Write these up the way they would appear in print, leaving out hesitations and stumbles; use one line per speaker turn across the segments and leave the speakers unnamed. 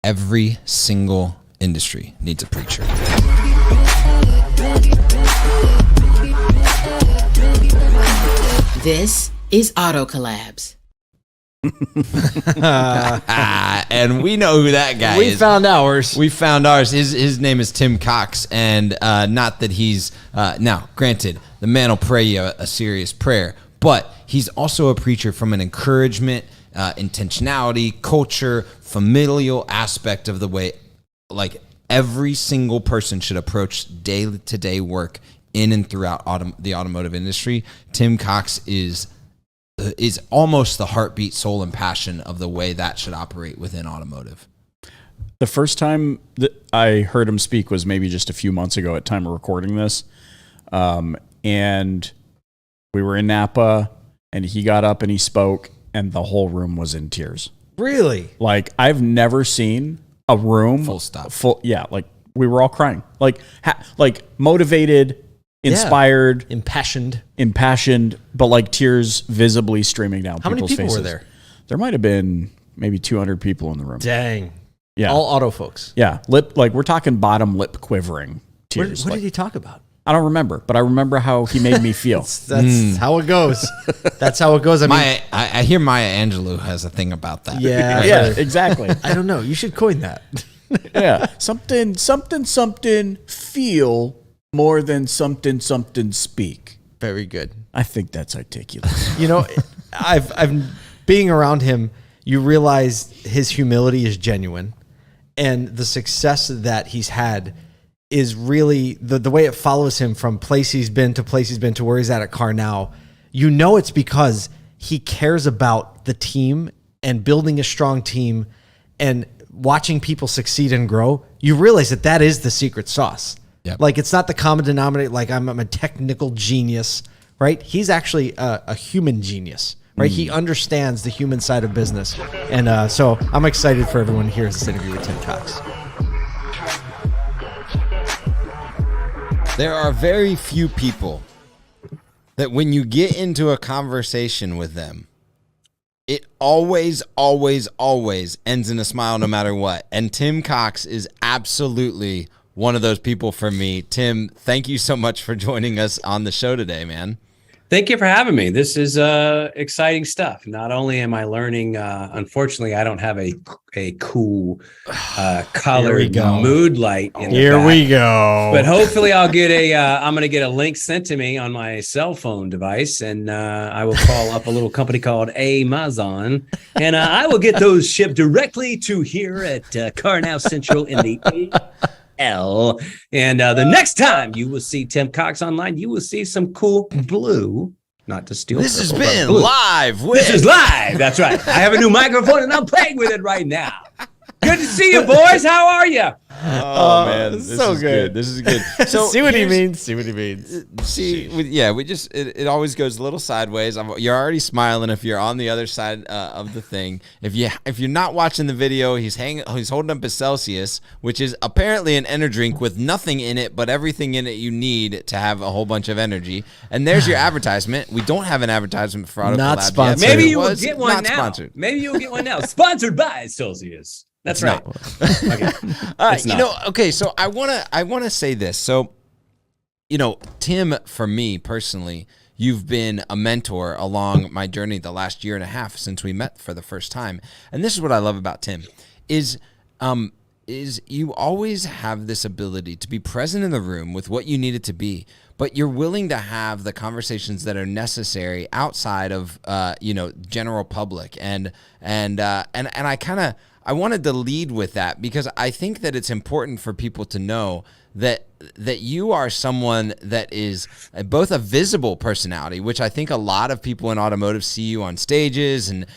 every single industry needs a preacher.
This is Auto Collabs.
And we know who that guy is.
We found ours.
We found ours. His name is Tim Cox, and not that he's now. Granted, the man will pray you a serious prayer, but he's also a preacher from an encouragement, intentionality, culture, familial aspect of the way, like every single person should approach day-to-day work in and throughout the automotive industry. Tim Cox is almost the heartbeat, soul, and passion of the way that should operate within automotive.
The first time that I heard him speak was maybe just a few months ago at time of recording this. And we were in Napa, and he got up and he spoke, and the whole room was in tears.
Really?
Like, I've never seen a room
Full stop.
Yeah, like we were all crying. Like motivated, inspired, impassioned, but like tears visibly streaming down
How many
people's
people
faces.
were there?
There might have been maybe 200 people in the room.
Dang.
Yeah.
All auto folks.
Yeah. We're talking bottom lip quivering tears.
What did he talk about?
I don't remember, but I remember how he made me feel.
That's how it goes. That's how it goes. I mean,
I hear Maya Angelou has a thing about that.
yeah,
Yeah, exactly.
I don't know. You should coin that.
Yeah. Something, feel more than something, speak.
Very good.
I think that's articulate.
You know, I've being around him, you realize his humility is genuine, and the success that he's had is really the way it follows him from place he's been to where he's at CarNow. You know, it's because he cares about the team and building a strong team and watching people succeed and grow. You realize that is the secret sauce.
Yep.
Like, it's not the common denominator. Like, I'm a technical genius, right? He's actually a human genius, right? He understands the human side of business. And so I'm excited for everyone to hear this interview with Tim Cox.
There are very few people that when you get into a conversation with them, it always ends in a smile no matter what. And Tim Cox is absolutely one of those people for me. Tim, thank you so much for joining us on the show today, man.
Thank you for having me. This is exciting stuff. Not only am I learning, unfortunately, I don't have a cool colored mood light in the back.
We go.
But hopefully I'll get I'm going to get a link sent to me on my cell phone device, and I will call up a little company called Amazon, and I will get those shipped directly to here at CarNow Central in the And the next time you will see Tim Cox online, you will see some cool blue. Not to steal.
This has been live.
This is live. That's right. I have a new microphone and I'm playing with it right now. Good to see you, boys. How are you?
Oh man, this
so
is
good.
This is good. So
See what he
here's-
means.
See, we just it always goes a little sideways. You're already smiling if you're on the other side of the thing. If you're not watching the video, he's holding up his Celsius, which is apparently an energy drink with nothing in it but everything in it you need to have a whole bunch of energy. And there's your advertisement. We don't have an advertisement for Auto
Not
Collab yet.
sponsored.
Maybe
It
you will
was
get one
not
now.
Sponsored.
Maybe you'll get one now. Sponsored by Celsius. That's right. Okay. It's not.
Okay, so I wanna say this. So, Tim, for me personally, you've been a mentor along my journey the last year and a half since we met for the first time. And this is what I love about Tim is you always have this ability to be present in the room with what you need it to be, but you're willing to have the conversations that are necessary outside of general public. And I wanted to lead with that because I think that it's important for people to know that you are someone that is both a visible personality, which I think a lot of people in automotive see you on stages and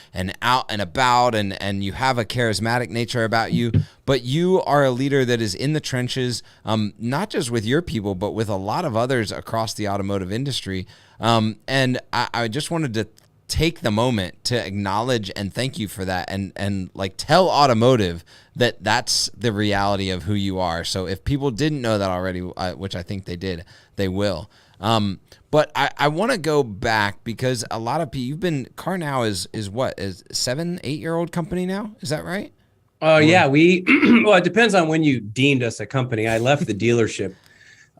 out and about, and you have a charismatic nature about you, but you are a leader that is in the trenches, not just with your people, but with a lot of others across the automotive industry. And I just wanted to take the moment to acknowledge and thank you for that, and like tell automotive that that's the reality of who you are. So if people didn't know that already, which I think they did, they will. But I want to go back because a lot of people, CarNow is what, is 7-8 year old company now? Is that right?
Oh yeah, we well, it depends on when you deemed us a company. I left the dealership.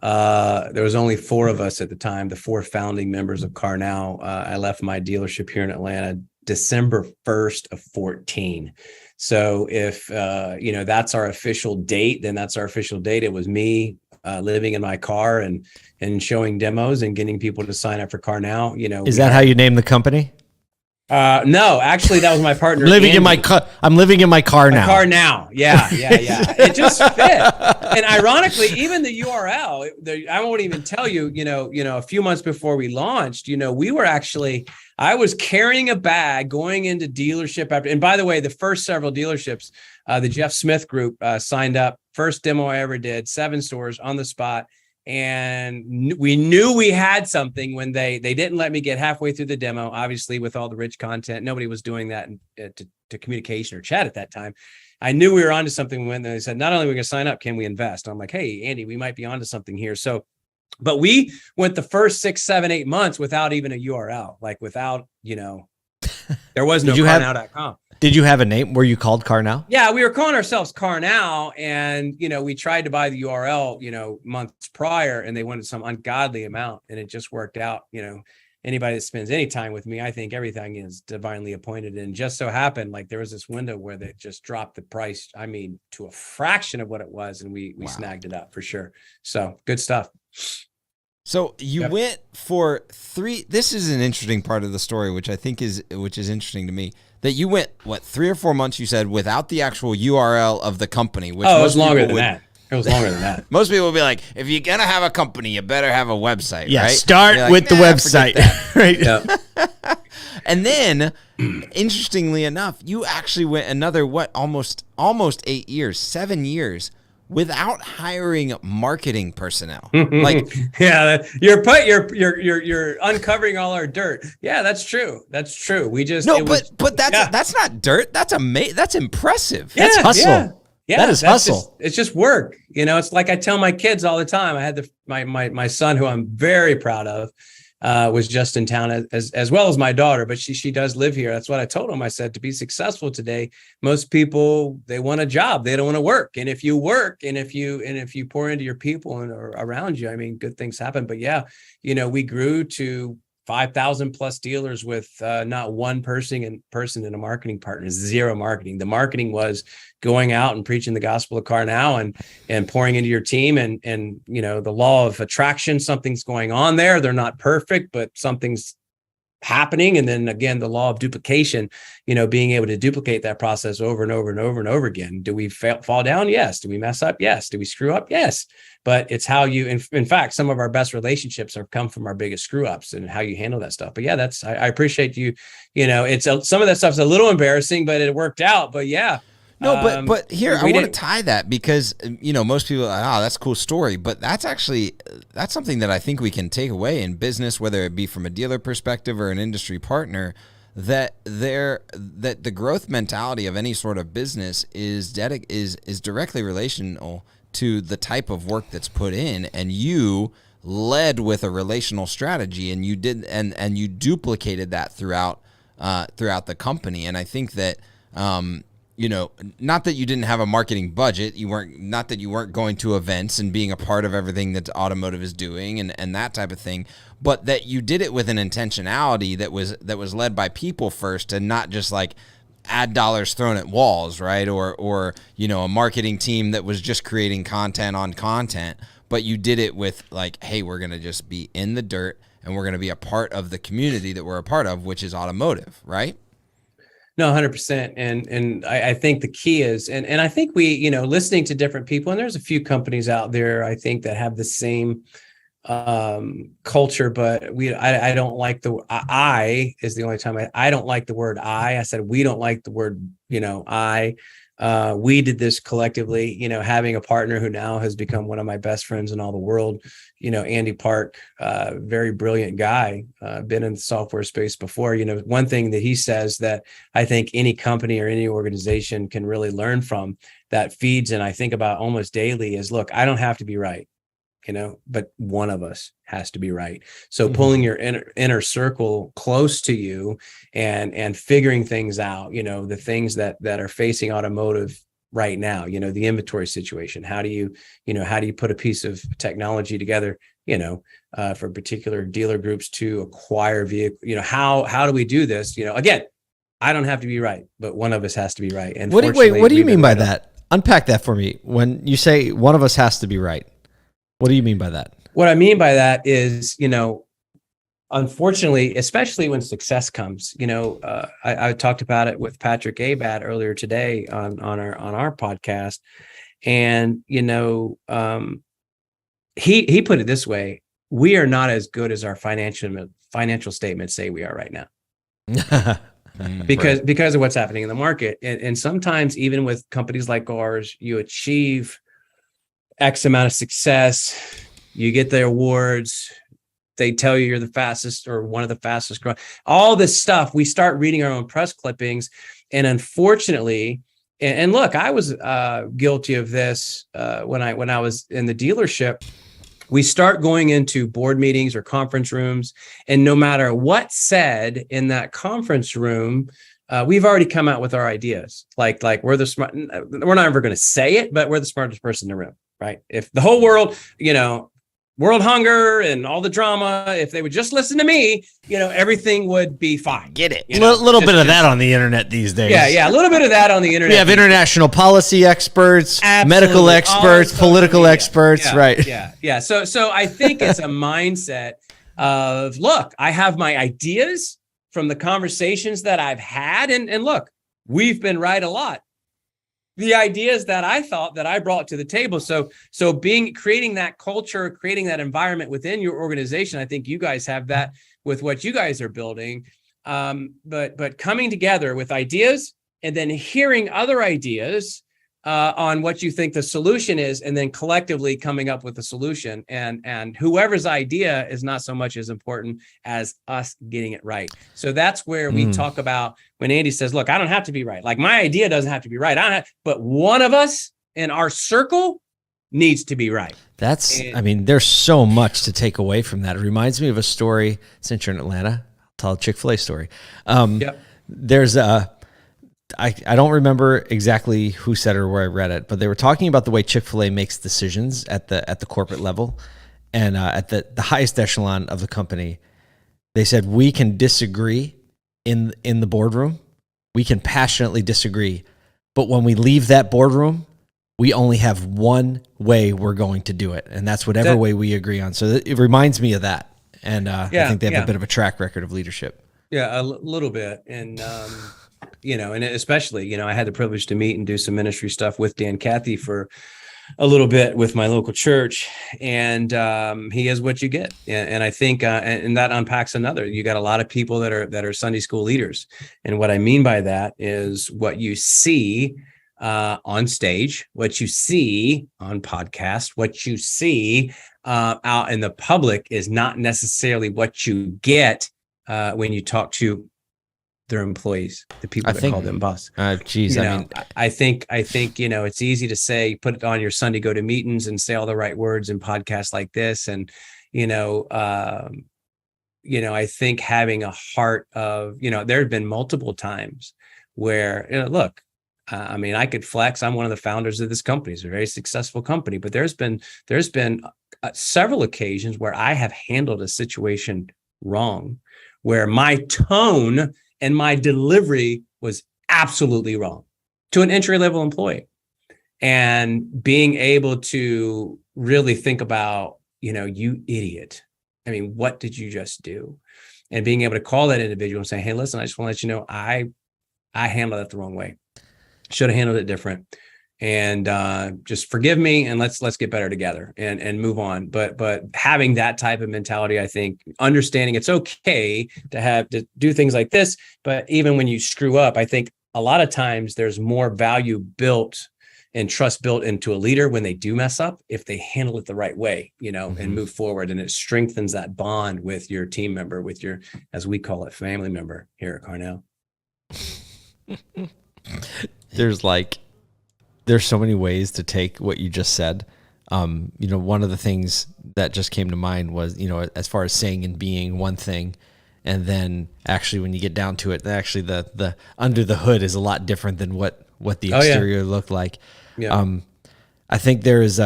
There was only 4 of us at the time, the 4 founding members of CarNow. I left my dealership here in Atlanta December 1st of 14. So if that's our official date, then that's our official date. It was me living in my car and showing demos and getting people to sign up for CarNow.
Is that how you name the company?
No, actually, that was my partner.
I'm living in my car now.
CarNow. Yeah. It just fit. And ironically, even the URL, I won't even tell you, a few months before we launched, I was carrying a bag going into dealership after, and by the way, the first several dealerships, the Jeff Smith group signed up. First demo I ever did, 7 stores on the spot. And we knew we had something when they didn't let me get halfway through the demo. Obviously, with all the rich content, nobody was doing that to communication or chat at that time. I knew we were onto something when they said, not only are we going to sign up, can we invest? I'm like, hey, Andy, we might be onto something here. So, but we went the first 6, 7, 8 months without even a URL, like without, there was no CarNow.com.
Did you have a name? Were you called CarNow?
Yeah, we were calling ourselves CarNow, and we tried to buy the URL, months prior, and they wanted some ungodly amount, and it just worked out. Anybody that spends any time with me, I think everything is divinely appointed, and just so happened, like there was this window where they just dropped the price. I mean, to a fraction of what it was, and we snagged it up for sure. So good stuff.
So you went for 3. This is an interesting part of the story, which I think is interesting to me. That you went 3 or 4 months, you said, without the actual URL of the company. Which
it was longer than that. It was longer than that.
Most people will be like, if you're gonna have a company, you better have a website.
Yeah,
right?
start with the website. Right.
Yeah.
And then, interestingly enough, you actually went another almost 8 years, 7 years. Without hiring marketing personnel, like
you're uncovering all our dirt. Yeah, that's true. That's true. We just
but that's not dirt. That's that's impressive.
That's hustle.
Yeah,
that is hustle.
It's just work. It's like I tell my kids all the time. I had my son, who I'm very proud of, was just in town as well as my daughter, but she does live here. That's what I told him. I said, to be successful today, most people, they want a job. They don't want to work. And if you work and if you pour into your people and are around you, I mean, good things happen. But yeah, we grew to 5,000 plus dealers with not one person in a marketing partner, 0 marketing. The marketing was going out and preaching the gospel of CarNow and pouring into your team and the law of attraction. Something's going on there. They're not perfect, but something's happening. And then again, the law of duplication, being able to duplicate that process over and over and over and over again. Do we fall down? Yes. Do we mess up? Yes. Do we screw up? Yes. But it's how you, in fact, some of our best relationships have come from our biggest screw ups and how you handle that stuff. But yeah, I appreciate you. It's some of that stuff's a little embarrassing, but it worked out. But yeah.
No, but here I want to tie that because most people are like, oh, that's a cool story, but that's something that I think we can take away in business, whether it be from a dealer perspective or an industry partner, that the growth mentality of any sort of business is directly relational to the type of work that's put in, and you led with a relational strategy, and you did and you duplicated that throughout the company, and I think that. Not that you didn't have a marketing budget, you weren't going to events and being a part of everything that automotive is doing and that type of thing, but that you did it with an intentionality that was led by people first and not just like ad dollars thrown at walls, right? Or a marketing team that was just creating content on content, but you did it with like, hey, we're going to just be in the dirt and we're going to be a part of the community that we're a part of, which is automotive, right?
No, 100%. And I think the key is, and I think we, listening to different people, and there's a few companies out there, I think, that have the same culture, but I don't like I is the only time I don't like the word I said, we don't like the word, we did this collectively, having a partner who now has become one of my best friends in all the world, Andy Park, very brilliant guy, been in the software space before. One thing that he says that I think any company or any organization can really learn from that feeds, and I think about almost daily, is look, I don't have to be right, but one of us has to be right. So pulling your inner circle close to you and figuring things out, the things that are facing automotive right now, the inventory situation. How do you put a piece of technology together, for particular dealer groups to acquire vehicle, how do we do this? Again, I don't have to be right, but one of us has to be right. And
what do you mean by that? Unpack that for me. When you say one of us has to be right, what do you mean by that?
What I mean by that is, unfortunately, especially when success comes, I talked about it with Patrick Abad earlier today on our podcast, and he put it this way: we are not as good as our financial statements say we are right now. Because of what's happening in the market. And sometimes even with companies like ours, you achieve X amount of success, you get the awards, they tell you you're the fastest or one of the fastest growing, all this stuff. We start reading our own press clippings. And unfortunately, and look, I was guilty of this when I was in the dealership. We start going into board meetings or conference rooms, and no matter what's said in that conference room, we've already come out with our ideas. Like we're the smart. We're not ever going to say it, but we're the smartest person in the room, right? If the whole world, world hunger and all the drama, if they would just listen to me, everything would be fine.
Get it? A little bit of that on the internet these days.
Yeah, a little bit of that on the internet.
We have international policy experts, medical experts, political experts, right?
Yeah. So I think it's a mindset of, look, I have my ideas from the conversations that I've had, and look, we've been right a lot. The ideas that I thought that I brought to the table. So creating that culture, creating that environment within your organization. I think you guys have that with what you guys are building. But coming together with ideas and then hearing other ideas on what you think the solution is, and then collectively coming up with a solution. And whoever's idea is not so much as important as us getting it right. So that's where we talk about when Andy says, look, I don't have to be right. Like, my idea doesn't have to be right. But one of us in our circle needs to be right.
There's so much to take away from that. It reminds me of a story, since you're in Atlanta, I'll tell a Chick-fil-A story. There's I don't remember exactly who said it or where I read it, but they were talking about the way Chick-fil-A makes decisions at the corporate level, and at the highest echelon of the company. They said, we can disagree in the boardroom, we can passionately disagree, but when we leave that boardroom, we only have one way we're going to do it, and that's whatever way we agree on. So it reminds me of that, and I think they have a bit of a track record of leadership.
Yeah, a little bit, and and especially, I had the privilege to meet and do some ministry stuff with Dan Cathy for a little bit with my local church, and he is what you get. And I think, and that unpacks another. You got a lot of people that are Sunday school leaders, and what I mean by that is what you see on stage, what you see on podcast, what you see out in the public is not necessarily what you get when you talk to their employees, the people that call them boss. I think it's easy to say, put it on your Sunday go to meetings and say all the right words in podcasts like this. And, I think having a heart of, there have been multiple times where, look, I could flex. I'm one of the founders of this company. It's a very successful company, but there's been several occasions where I have handled a situation wrong, where my tone and my delivery was absolutely wrong to an entry-level employee. And being able to really think about, you idiot. What did you just do? And being able to call that individual and say, hey, listen, I just want to let you know, I handled that the wrong way. Should have handled it different. And just forgive me, and let's get better together and move on. But having that type of mentality, I think, understanding it's okay to do things like this, but even when you screw up, I think a lot of times there's more value built and trust built into a leader when they do mess up, if they handle it the right way, and move forward, and it strengthens that bond with your team member, with your, as we call it, family member here at CarNow.
There's so many ways to take what you just said. One of the things that just came to mind was, as far as saying and being one thing, and then actually when you get down to it, actually the under the hood is a lot different than what what the
Oh, yeah.
exterior looked like.
Yeah.
I think there is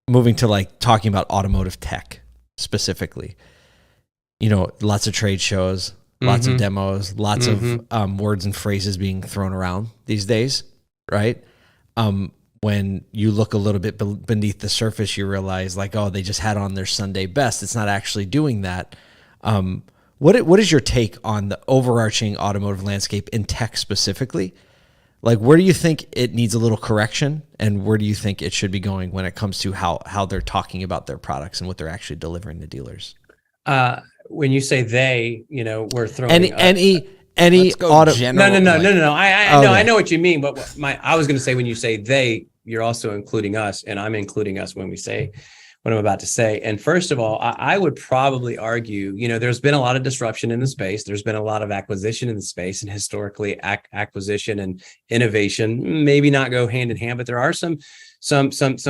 moving to like talking about automotive tech specifically. You know, lots of trade shows, lots of demos, lots of words and phrases being thrown around these days, right? When you look a little bit beneath the surface, you realize like, oh, they just had on their Sunday best. It's not actually doing that. What is your take on the overarching automotive landscape in tech specifically? Like, where do you think it needs a little correction, and where do you think it should be going when it comes to how they're talking about their products and what they're actually delivering to dealers?
When you say they, we're throwing
any
auto.
No. I
Okay.
know what you mean, but I was going to say when you say they, you're also including us, and I'm including us when we say what I'm about to say. And first of all, I would probably argue, there's been a lot of disruption in the space. There's been a lot of acquisition in the space, and historically acquisition and innovation maybe not go hand in hand, but there are some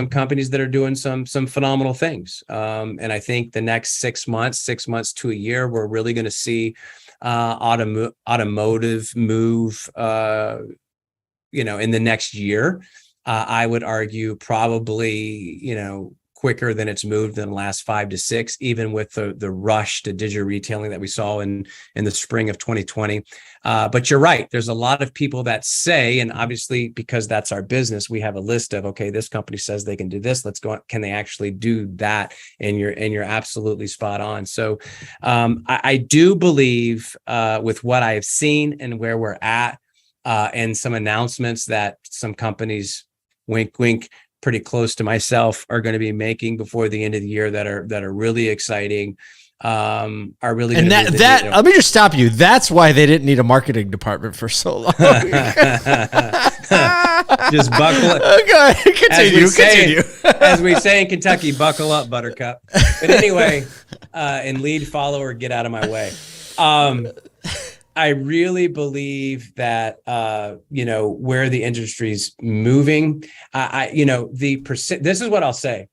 companies that are doing some phenomenal things. And I think the next 6 months to a year, we're really going to see automotive move, in the next year. I would argue probably, quicker than it's moved in the last 5 to 6, even with the rush to digital retailing that we saw in the spring of 2020. But you're right. There's a lot of people that say, and obviously because that's our business, we have a list of, okay, this company says they can do this. Let's go. Can they actually do that? And you're absolutely spot on. So I do believe with what I have seen and where we're at, and some announcements that some companies, wink, wink, pretty close to myself, are going to be making before the end of the year that are really exciting. Are really,
and let me just stop you. That's why they didn't need a marketing department for so long.
Just buckle it.
Okay, continue.
As we say in Kentucky, buckle up, Buttercup. But anyway, and lead, follower, get out of my way. I really believe that, where the industry's moving, this is what I'll say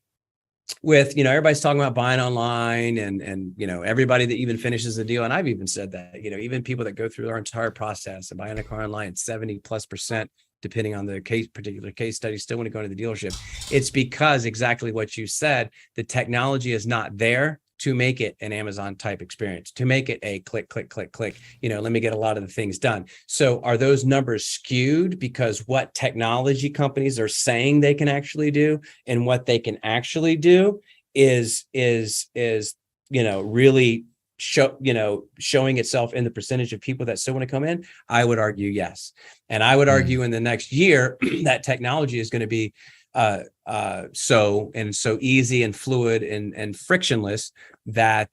with, everybody's talking about buying online and everybody that even finishes the deal. And I've even said that, even people that go through our entire process of buying a car online, 70+%, depending on the particular case study, still want to go to the dealership. It's because exactly what you said, the technology is not there to make it an Amazon type experience, to make it a click, click, click, click, let me get a lot of the things done. So are those numbers skewed because what technology companies are saying they can actually do and what they can actually do is really showing itself in the percentage of people that still want to come in? I would argue yes. And I would argue in the next year that technology is going to be so easy and fluid and frictionless that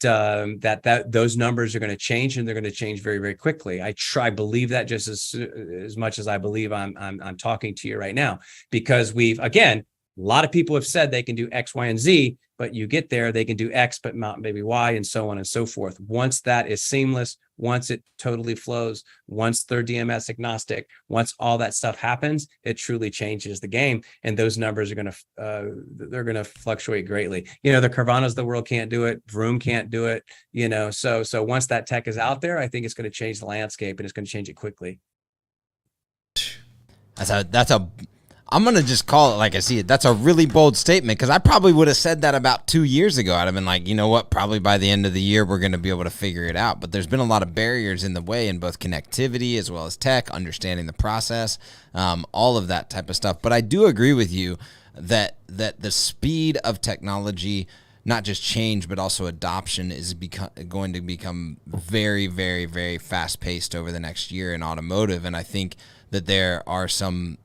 those numbers are going to change, and they're going to change very, very quickly. I believe that just as much as I believe I'm talking to you right now, because a lot of people have said they can do X, Y, and Z, but you get there, they can do X, but not maybe Y, and so on and so forth. Once that is seamless, once it totally flows, once they're DMS agnostic, once all that stuff happens, it truly changes the game. And those numbers are going to fluctuate greatly. The Carvanas of the world can't do it. Vroom can't do it. So once that tech is out there, I think it's going to change the landscape, and it's going to change it quickly.
I'm going to just call it like I see it. That's a really bold statement, because I probably would have said that about 2 years ago. I'd have been like, you know what, probably by the end of the year, we're going to be able to figure it out. But there's been a lot of barriers in the way in both connectivity as well as tech, understanding the process, all of that type of stuff. But I do agree with you that the speed of technology, not just change, but also adoption, is going to become very, very, very fast-paced over the next year in automotive. And I think that there are some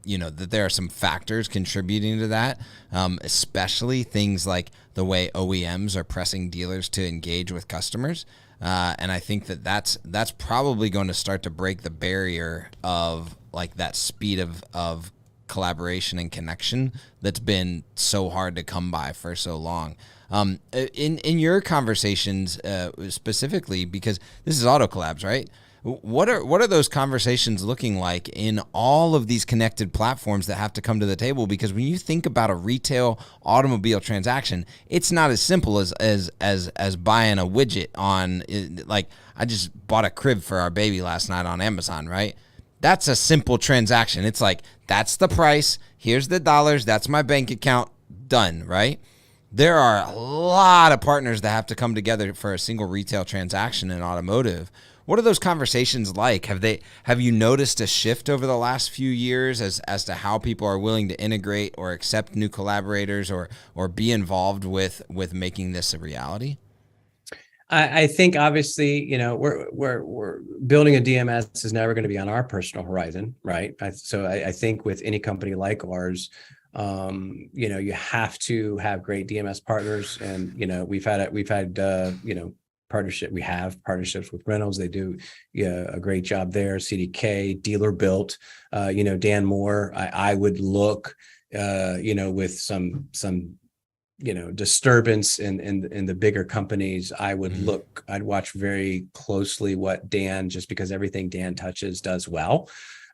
factors contributing to that, especially things like the way OEMs are pressing dealers to engage with customers. And I think that's probably going to start to break the barrier of like that speed of collaboration and connection that's been so hard to come by for so long. In your conversations, specifically, because this is Auto Collabs, right? What are those conversations looking like in all of these connected platforms that have to come to the table? Because when you think about a retail automobile transaction, it's not as simple as buying a widget on, like, I just bought a crib for our baby last night on Amazon, right? that's a simple transaction. It's like, that's the price. Here's the dollars. That's my bank account. Done, right? There are a lot of partners that have to come together for a single retail transaction in automotive. What are those conversations like? Have you noticed a shift over the last few years as to how people are willing to integrate or accept new collaborators or be involved with making this a reality?
I think obviously, we're building a DMS is never going to be on our personal horizon, right? So I think with any company like ours, you have to have great DMS partners, and we've had partnership. We have partnerships with Reynolds. They do a great job there. CDK, dealer built. Dan Moore. I would look, with some disturbance in the bigger companies. I'd watch very closely what Dan, just because everything Dan touches does well.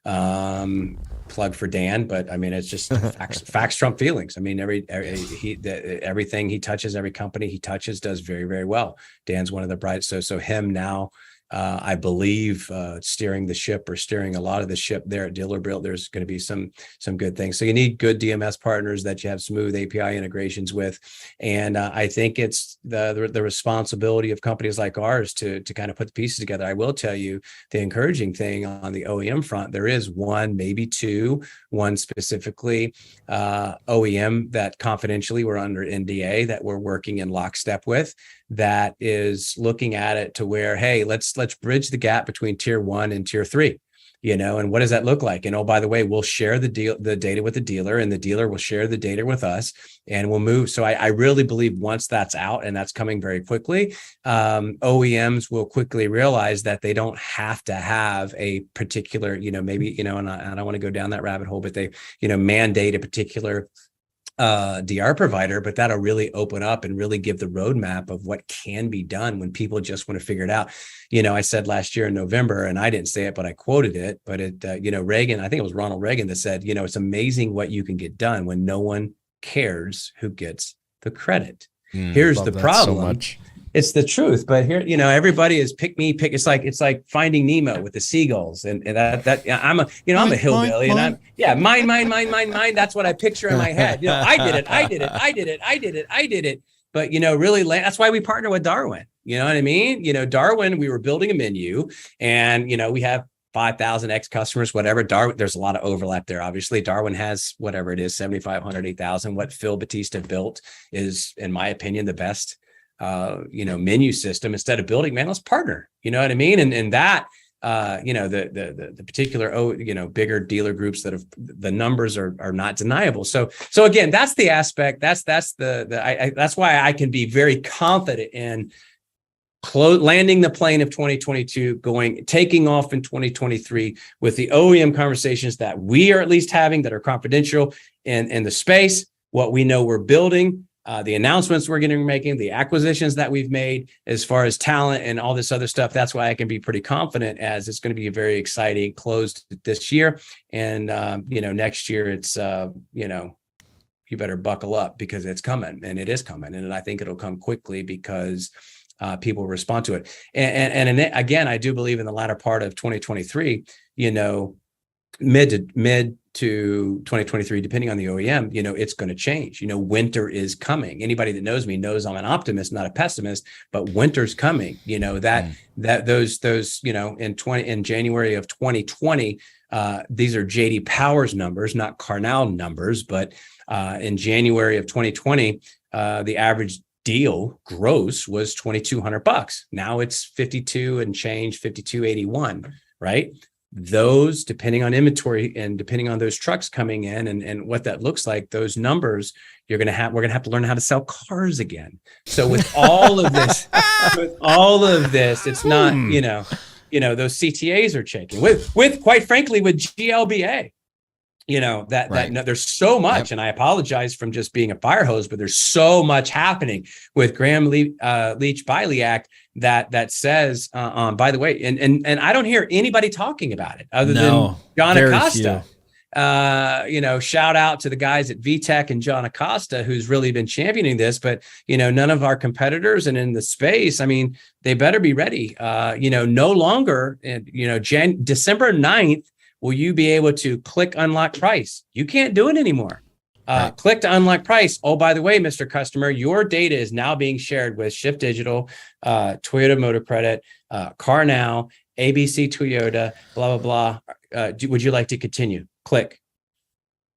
Plug for Dan, but I mean, it's just facts trump feelings. I mean, everything he touches, every company he touches does very, very well. Dan's one of the bright. So him now, I believe, steering the ship or steering a lot of the ship there at Dealer Built, there's going to be some good things. So you need good DMS partners that you have smooth API integrations with. And I think it's the responsibility of companies like ours to kind of put the pieces together. I will tell you the encouraging thing on the OEM front, there is one, maybe two, one specifically OEM that confidentially we're under NDA that we're working in lockstep with, that is looking at it to where, hey, let's bridge the gap between tier 1 and tier 3, and what does that look like? And oh, by the way, we'll share the data with the dealer, and the dealer will share the data with us, and we'll move. So I really believe once that's out, and that's coming very quickly, OEMs will quickly realize that they don't have to have a particular, maybe, and I don't want to go down that rabbit hole, but they, mandate a particular DR provider, but that'll really open up and really give the roadmap of what can be done when people just want to figure it out. I said last year in November, and I didn't say it, but I quoted it, but Reagan, I think it was Ronald Reagan that said, it's amazing what you can get done when no one cares who gets the credit. Here's the problem. So much. It's the truth, but here, everybody is pick me. It's like Finding Nemo with the seagulls, and that I'm a hillbilly, and I'm mine. That's what I picture in my head. I did it. But really, that's why we partner with Darwin. You know what I mean? Darwin. We were building a menu, and we have 5,000 ex-customers, whatever. Darwin, there's a lot of overlap there. Obviously, Darwin has whatever it is, 7,500, 8,000. What Phil Batista built is, in my opinion, the best. Menu system. Instead of building, let's partner. You know what I mean? And that, the particular, bigger dealer groups that have the numbers are not deniable. So again, that's the aspect. That's why I can be very confident in landing the plane of 2022, taking off in 2023 with the OEM conversations that we are at least having that are confidential in the space, what we know we're building. The announcements we're making, the acquisitions that we've made as far as talent and all this other stuff. That's why I can be pretty confident, as it's going to be a very exciting close this year. And, next year it's, you better buckle up because it's coming, and it is coming. And I think it'll come quickly because people respond to it. And again, I do believe in the latter part of 2023, mid to 2023, depending on the OEM, it's going to change. Winter is coming. Anybody that knows me knows I'm an optimist, not a pessimist, but winter's coming. Those in January of 2020, these are JD Power's numbers, not CarNow numbers, but in January of 2020, the average deal gross was $2,200. Now it's 52 and change, 52.81, right? Those, depending on inventory and depending on those trucks coming in and what that looks like, those numbers, we're going to have to learn how to sell cars again. So with all of this, it's not, those CTAs are checking with quite frankly, with GLBA. There's so much, and I apologize from just being a fire hose, but there's so much happening with Graham Leach Byliak that says, by the way, and I don't hear anybody talking about it other than John Acosta. Shout out to the guys at VTech and John Acosta, who's really been championing this, but none of our competitors and in the space, they better be ready. No longer, December 9th, will you be able to click unlock price? You can't do it anymore. Click to unlock price. Oh, by the way, Mr. Customer, your data is now being shared with Shift Digital, Toyota Motor Credit, CarNow, ABC Toyota, blah, blah, blah. Would you like to continue? Click.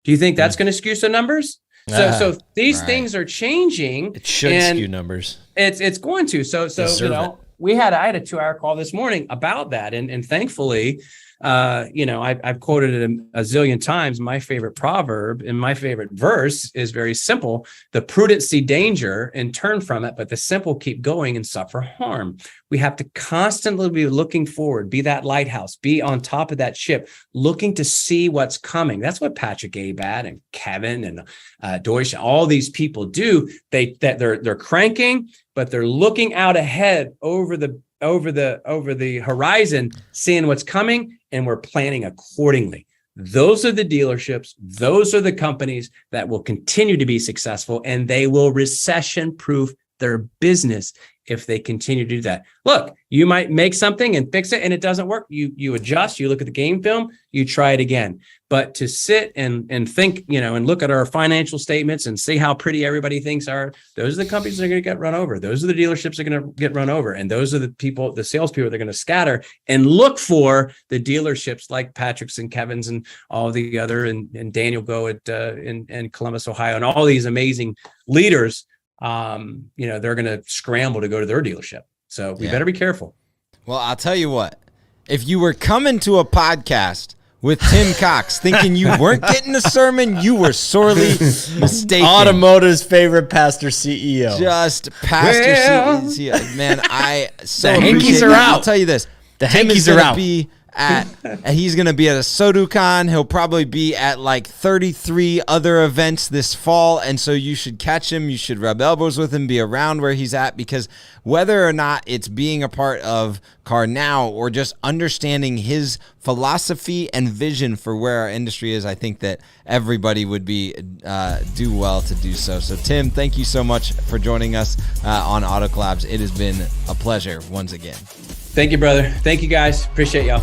Do you think that's going to skew some numbers? So these things are changing.
It should skew numbers.
It's going to. So I had a 2-hour call this morning about that, and thankfully, I've quoted it a zillion times. My favorite proverb and my favorite verse is very simple: the prudent see danger and turn from it, but the simple keep going and suffer harm. We have to constantly be looking forward, be that lighthouse, be on top of that ship, looking to see what's coming. That's what Patrick Abad and Kevin and Deutsch, all these people do. They're cranking, but they're looking out ahead over the horizon, seeing what's coming, and we're planning accordingly. Those are the dealerships. Those are the companies that will continue to be successful, and they will recession-proof their business if they continue to do that. Look, you might make something and fix it and it doesn't work. You adjust, you look at the game film, you try it again. But to sit and think, and look at our financial statements and see how pretty everybody thinks are, those are the companies that are going to get run over. Those are the dealerships that are going to get run over. And those are the people, the salespeople that are going to scatter and look for the dealerships like Patrick's and Kevin's and all the other, and Daniel Go in Columbus, Ohio, and all these amazing leaders. They're going to scramble to go to their dealership. So we better be careful.
Well, I'll tell you what, if you were coming to a podcast with Tim Cox thinking you weren't getting a sermon, you were sorely mistaken.
Automotive's favorite pastor CEO.
Just pastor CEO. Man, I so
the Hankies
appreciate
are
it.
out.
I'll tell you this.
The
Tim
Hankies
is
are
gonna
out.
Be he's going to be at ASOTU Con. He'll probably be at like 33 other events this fall. And so you should catch him. You should rub elbows with him, be around where he's at, because whether or not it's being a part of CarNow or just understanding his philosophy and vision for where our industry is, I think that everybody would be do well to do so. So Tim, thank you so much for joining us on Auto Collabs. It has been a pleasure once again.
Thank you, brother. Thank you, guys. Appreciate y'all.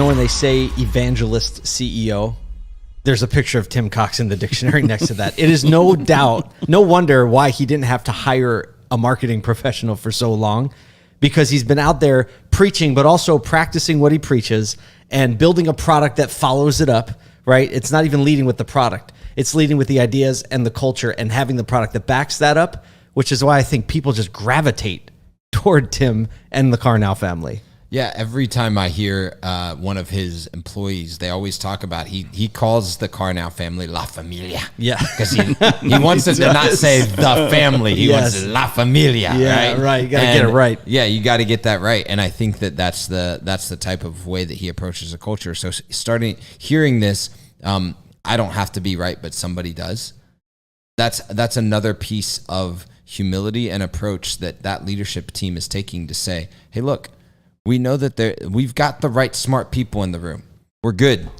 When they say evangelist CEO, there's a picture of Tim Cox in the dictionary next to that. It is no doubt, no wonder why he didn't have to hire a marketing professional for so long, because he's been out there preaching, but also practicing what he preaches and building a product that follows it up, right? It's not even leading with the product. It's leading with the ideas and the culture and having the product that backs that up, which is why I think people just gravitate toward Tim and the CarNow family.
Yeah, every time I hear one of his employees, they always talk about he calls the CarNow family La Familia.
Yeah,
because he wants them to not say the family. He wants La Familia.
Yeah, right. You got to get it right.
Yeah, you got to get that right. And I think that's the type of way that he approaches a culture. So starting hearing this, I don't have to be right, but somebody does. That's another piece of humility and approach that leadership team is taking to say, hey, look, we know that we've got the right smart people in the room. We're good.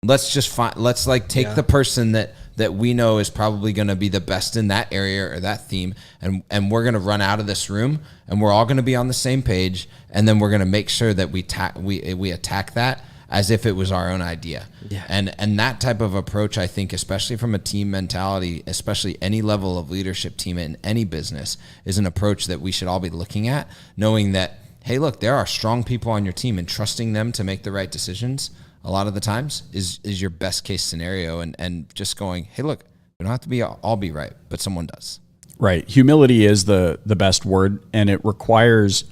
Let's just take the person that we know is probably going to be the best in that area or that theme, and we're going to run out of this room, and we're all going to be on the same page, and then we're going to make sure that we attack that as if it was our own idea. Yeah. And that type of approach, I think, especially from a team mentality, especially any level of leadership team in any business, is an approach that we should all be looking at, knowing that, hey, look, there are strong people on your team, and trusting them to make the right decisions a lot of the times is your best case scenario. And just going, hey, look, we don't have to all be right, but someone does.
Right. Humility is the best word, and it requires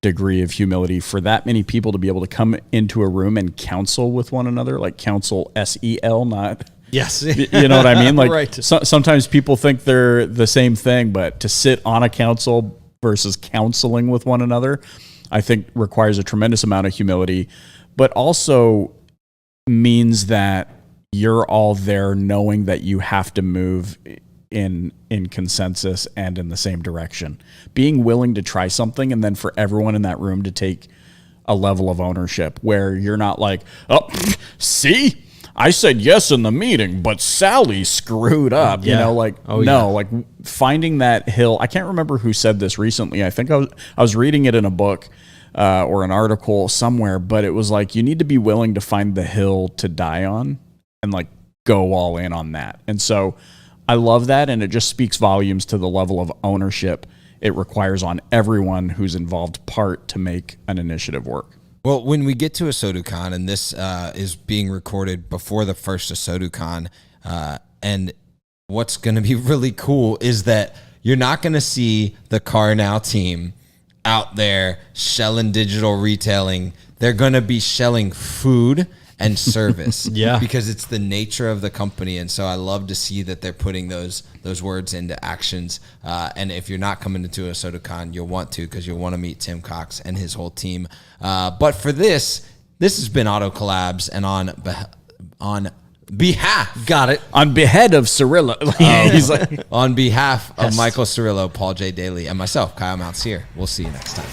degree of humility for that many people to be able to come into a room and counsel with one another, like counsel SEL, not
yes.
You know what I mean? Like
right.
Sometimes people think they're the same thing, but to sit on a council versus counseling with one another, I think requires a tremendous amount of humility, but also means that you're all there knowing that you have to move in consensus and in the same direction. Being willing to try something, and then for everyone in that room to take a level of ownership where you're not like, oh, see, I said yes in the meeting, but Sally screwed up.
Yeah.
Like finding that hill. I can't remember who said this recently. I think I was reading it in a book or an article somewhere, but it was like, you need to be willing to find the hill to die on and like go all in on that. And so I love that. And it just speaks volumes to the level of ownership it requires on everyone who's involved part to make an initiative work.
Well, when we get to ASOTUCon, and this is being recorded before the first ASOTUCon, and what's going to be really cool is that you're not going to see the CarNow team out there shelling digital retailing. They're going to be shelling food and service.
Yeah.
Because it's the nature of the company. And so I love to see that they're putting those words into actions. And if you're not coming to ASOTUCon, you'll want to, because you'll want to meet Tim Cox and his whole team. But for this has been Auto Collabs, and on behalf.
Got it.
On behalf of Cirillo. He's like,
On behalf of Michael Cirillo, Paul J. Daly, and myself, Kyle Mountsier. We'll see you next time.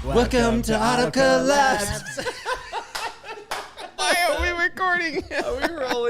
Welcome to Auto Collabs. Why are we recording?
We were only